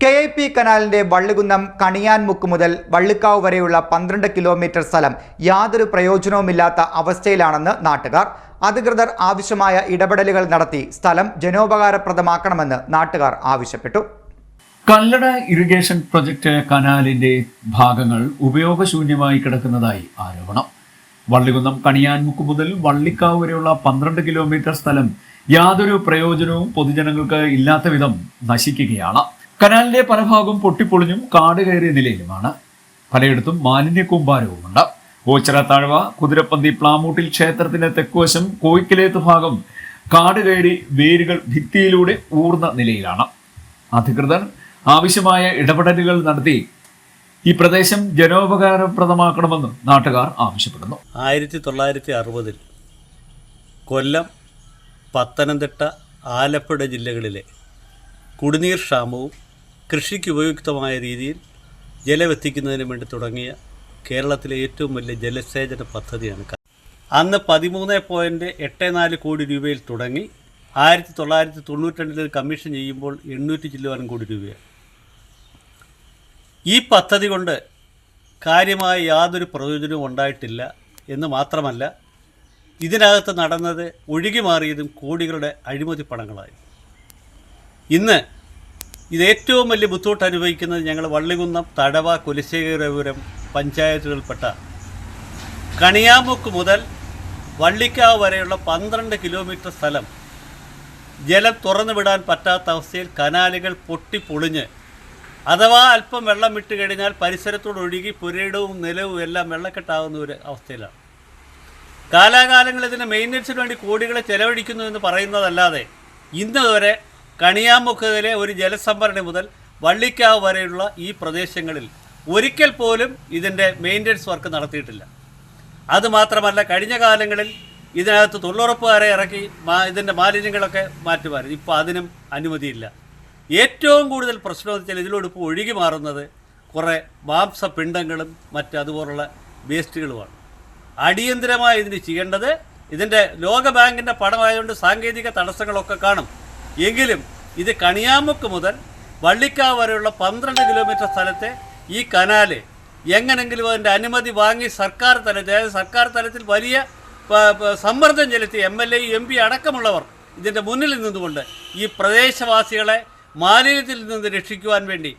KIP കനാലിന്റെ Vallikunnam കണിയാൻമുക്ക് മുതൽ വള്ളിക്കാവ് വരെയുള്ള 12 kilometre സ്ഥലം യാതൊരു പ്രയോജനവുമില്ലാത്ത അവസ്ഥയിലാണെന്ന് നാട്ടുകാർ. അധികൃതർ ആവശ്യമായ ഇടപെടലുകൾ നടത്തി സ്ഥലം ജനോപകാരപ്രദമാക്കണമെന്ന് നാട്ടുകാർ ആവശ്യപ്പെട്ടു. കല്ലട ഇറിഗേഷൻ പ്രൊജക്ട് കനാലിന്റെ ഭാഗങ്ങൾ ഉപയോഗശൂന്യമായി കിടക്കുന്നതായി ആരോപണം. വള്ളികുന്നം കണിയാൻമുക്ക് മുതൽ വള്ളിക്കാവ് വരെയുള്ള 12 കിലോമീറ്റർ സ്ഥലം യാതൊരു പ്രയോജനവും പൊതുജനങ്ങൾക്ക് ഇല്ലാത്ത വിധം നശിക്കുകയാണ്. കനാലിന്റെ പല ഭാഗവും പൊട്ടിപ്പൊളിഞ്ഞും കാട് കയറിയ നിലയിലുമാണ്. പലയിടത്തും മാലിന്യ കൂമ്പാരവുമുണ്ട്. ഓച്ചിറ താഴ്വ, കുതിരപ്പന്തി, പ്ലാമൂട്ടിൽ ക്ഷേത്രത്തിന്റെ തെക്കുവശം, കോയിക്കലേത്ത് ഭാഗം കാട് കയറി വേരുകൾ ഭിത്തിയിലൂടെ ഊർന്ന നിലയിലാണ്. അധികൃതർ ആവശ്യമായ ഇടപെടലുകൾ നടത്തി ഈ പ്രദേശം ജനോപകാരപ്രദമാക്കണമെന്ന് നാട്ടുകാർ ആവശ്യപ്പെടുന്നു. 1960 കൊല്ലം, പത്തനംതിട്ട, ആലപ്പുഴ ജില്ലകളിലെ കുടിനീർ ക്ഷാമവും കൃഷിക്ക് ഉപയുക്തമായ രീതിയിൽ ജലമെത്തിക്കുന്നതിന് വേണ്ടി തുടങ്ങിയ കേരളത്തിലെ ഏറ്റവും വലിയ ജലസേചന പദ്ധതിയാണ്. അന്ന് 13.84 കോടി രൂപയിൽ തുടങ്ങി 1992 കമ്മീഷൻ ചെയ്യുമ്പോൾ 800 ചില്ലുവാനും കോടി രൂപയാണ്. ഈ പദ്ധതി കൊണ്ട് കാര്യമായ യാതൊരു പ്രയോജനവും ഉണ്ടായിട്ടില്ല എന്ന് മാത്രമല്ല, ഇതിനകത്ത് നടന്നത് ഒഴുകി മാറിയതും കോടികളുടെ അഴിമതി പണങ്ങളായി. ഇന്ന് ഇത് ഏറ്റവും വലിയ ബുദ്ധിമുട്ട് അനുഭവിക്കുന്നത് ഞങ്ങൾ വള്ളികുന്നം, തടവ, കുലശേഖരപുരം പഞ്ചായത്തുകളിൽപ്പെട്ട കണിയാമുക്ക് മുതൽ വള്ളിക്കാവ് വരെയുള്ള 12 കിലോമീറ്റർ സ്ഥലം ജലം തുറന്നു വിടാൻ പറ്റാത്ത അവസ്ഥയിൽ കനാലുകൾ പൊട്ടിപ്പൊളിഞ്ഞ് അഥവാ അല്പം വെള്ളം വിട്ട് കഴിഞ്ഞാൽ പരിസരത്തോടൊഴുകി പുരയിടവും നിലവും എല്ലാം വെള്ളക്കെട്ടാവുന്ന ഒരു അവസ്ഥയിലാണ്. കാലാകാലങ്ങൾ ഇതിന് മെയിൻ്റനൻസിന് വേണ്ടി കോടികളെ ചെലവഴിക്കുന്നു എന്ന് പറയുന്നതല്ലാതെ ഇന്ന് വരെ കണിയാമുക്കിലെ ഒരു ജലസംഭരണി മുതൽ വള്ളിക്കാവ് വരെയുള്ള ഈ പ്രദേശങ്ങളിൽ ഒരിക്കൽ പോലും ഇതിൻ്റെ മെയിൻ്റനൻസ് വർക്ക് നടത്തിയിട്ടില്ല. അതുമാത്രമല്ല, കഴിഞ്ഞ കാലങ്ങളിൽ ഇതിനകത്ത് തൊഴിലുറപ്പുകാരെ ഇറക്കി ഇതിൻ്റെ മാലിന്യങ്ങളൊക്കെ മാറ്റുമായിരുന്നു. ഇപ്പോൾ അതിനും അനുമതിയില്ല. ഏറ്റവും കൂടുതൽ പ്രശ്നം എന്ന് വെച്ചാൽ ഇതിലൂടെ ഇപ്പോൾ ഒഴുകി മാറുന്നത് കുറേ മാംസപിണ്ഡങ്ങളും അതുപോലുള്ള വേസ്റ്റുകളുമാണ്. അടിയന്തരമായി ഇതിന് ചെയ്യേണ്ടത്, ഇതിൻ്റെ ലോകബാങ്കിൻ്റെ പണമായതുകൊണ്ട് സാങ്കേതിക തടസ്സങ്ങളൊക്കെ കാണും. എങ്കിലും ഇത് കണിയാമുക്ക് മുതൽ വള്ളിക്കാവ് വരെയുള്ള 12 കിലോമീറ്റർ സ്ഥലത്തെ ഈ കനാല് എങ്ങനെങ്കിലും അതിൻ്റെ അനുമതി വാങ്ങി സർക്കാർ തലത്തിൽ വലിയ സമ്മർദ്ദം ചെലുത്തി MLA, MP അടക്കമുള്ളവർ ഇതിൻ്റെ മുന്നിൽ നിന്നുകൊണ്ട് ഈ പ്രദേശവാസികളെ മാലിന്യത്തിൽ നിന്ന് രക്ഷിക്കുവാൻ വേണ്ടി